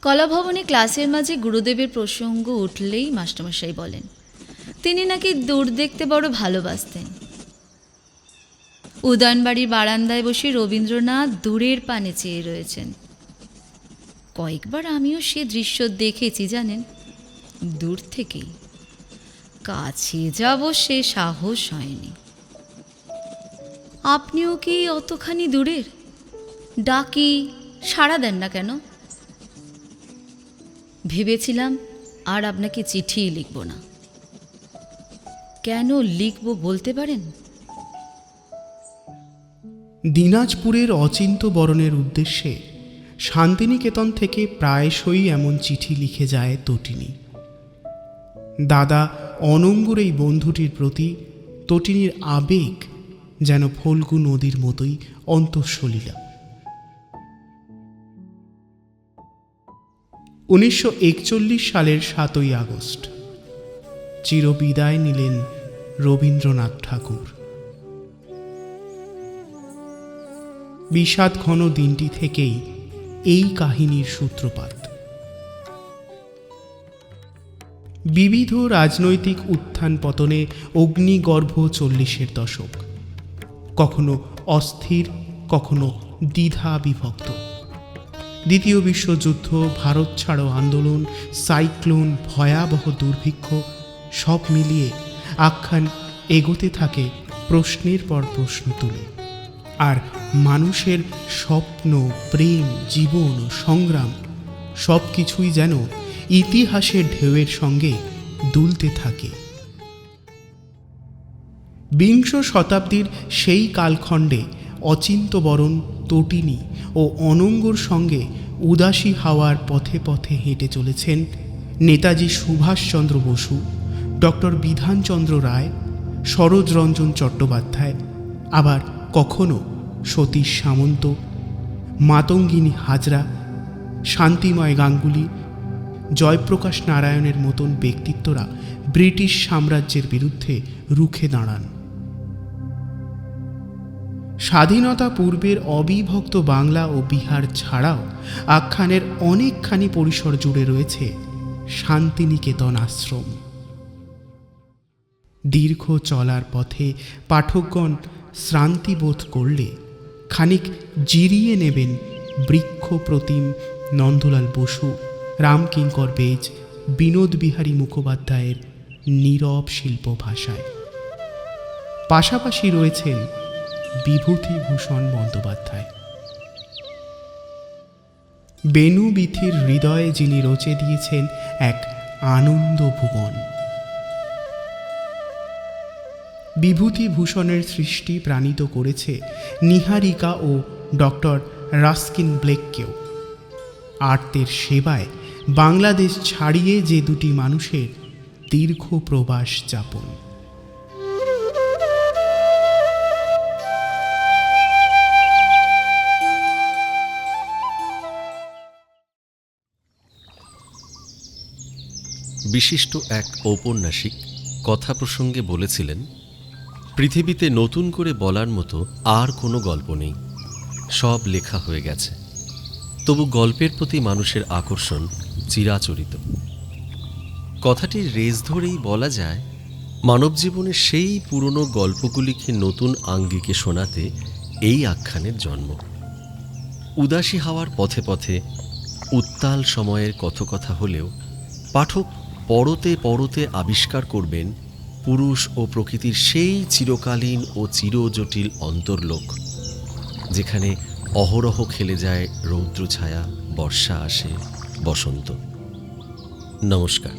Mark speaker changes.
Speaker 1: কলাভবনে ক্লাসের মাঝে গুরুদেবের প্রসঙ্গ উঠলেই মাস্টারমশাই বলেন তিনি নাকি দূর দেখতে বড় ভালোবাসতেন। উদানবাড়ির বারান্দায় বসে রবীন্দ্রনাথ দূরের পানে চেয়ে রয়েছেন। কয়েকবার আমিও সে দৃশ্য দেখেছি জানেন, দূর থেকেই। কাছে যাব সে সাহস হয়নি। আপনিও কি অতখানি দূরের? ডাকি সাড়া দেন না কেন? ভেবেছিলাম আর আপনাকে চিঠিই লিখব না। কেন লিখব বলতে পারেন?
Speaker 2: দিনাজপুরের অচিন্ত বরণের উদ্দেশ্যে শান্তিনিকেতন থেকে প্রায়শই এমন চিঠি লিখে যায় তটিনী। দাদা অনঙ্গর এই বন্ধুটির প্রতি তটিনীর আবেগ যেন ফল্গু নদীর মতোই অন্তঃসলীলা। 1941 সালের 7ই আগস্ট চিরবিদায় নিলেন রবীন্দ্রনাথ ঠাকুর। বিষাদ ঘন দিনটি থেকেই এই কাহিনীর সূত্রপাত। বিবিধ রাজনৈতিক উত্থান পতনে অগ্নিগর্ভ 40-এর দশক, কখনো অস্থির, কখনো দ্বিধা বিভক্ত। দ্বিতীয় বিশ্বযুদ্ধ, ভারত ছাড়ো আন্দোলন, সাইক্লোন, ভয়াবহ দুর্ভিক্ষ, সব মিলিয়ে আখ্যান এগোতে থাকে প্রশ্নের পর প্রশ্ন তুলে। আর মানুষের স্বপ্ন, প্রেম, জীবন, সংগ্রাম সব কিছুই যেন ইতিহাসের ঢেউয়ের সঙ্গে দুলতে থাকে। বিংশ শতাব্দীর সেই কালখণ্ডে অচিন্তবরণ, তটিনী ও অনঙ্গর সঙ্গে উদাসী হাওয়ার পথে পথে হেঁটে চলেছেন নেতাজি সুভাষচন্দ্র বসু, ডক্টর বিধানচন্দ্র রায়, সরোজরঞ্জন চট্টোপাধ্যায়, আবার কখনো সতীশ সামন্ত, মাতঙ্গিনী হাজরা, শান্তিময় গাঙ্গুলি, জয়প্রকাশ নারায়ণের মতন ব্যক্তিত্বরা ব্রিটিশ সাম্রাজ্যের বিরুদ্ধে রুখে দাঁড়ান। স্বাধীনতা পূর্বের অবিভক্ত বাংলা ও বিহার ছাড়াও আখ্যানের অনেকখানি পরিসর জুড়ে রয়েছে শান্তিনিকেতন আশ্রম। দীর্ঘ চলার পথে পাঠকগণ শ্রান্তি বোধ করলে খানিক জিরিয়ে নেবেন বৃক্ষ প্রতিম নন্দলাল বসু, রামকিঙ্কর বেজ, বিনোদ বিহারী মুখোপাধ্যায়ের নীরব শিল্প ভাষায়। পাশাপাশি রয়েছেন বিভূতিভূষণ বন্দ্যোপাধ্যায়। বেনু বিথির হৃদয়ে যিনি রচে দিয়েছেন এক আনন্দ ভুবন। বিভূতিভূষণের সৃষ্টি প্রাণিত করেছে নিহারিকা ও ডক্টর রাস্কিন ব্লেককেও। আর্তের সেবায় বাংলাদেশ ছাড়িয়ে যে দুটি মানুষের দীর্ঘ প্রবাস যাপন।
Speaker 3: বিশিষ্ট এক ঔপন্যাসিক কথা প্রসঙ্গে বলেছিলেন, পৃথিবীতে নতুন করে বলার মতো আর কোনো গল্প নেই, সব লেখা হয়ে গেছে। তবু গল্পের প্রতি মানুষের আকর্ষণ চিরাচরিত। কথাটির রেশ ধরেই বলা যায়, মানবজীবনের সেই পুরনো গল্পগুলিকে নতুন আঙ্গিকে শোনাতে এই আখ্যানের জন্ম। উদাসী হাওয়ার পথে পথে উত্তাল সময়ের কথকথা হলেও পাঠক পড়তে পড়তে আবিষ্কার করবেন পুরুষ ও প্রকৃতির সেই চিরকালীন ও চিরজটিল অন্তর্লোক, যেখানে অহরহ খেলে যায় রৌদ্র ছায়া, বর্ষা আসে, বসন্ত। নমস্কার।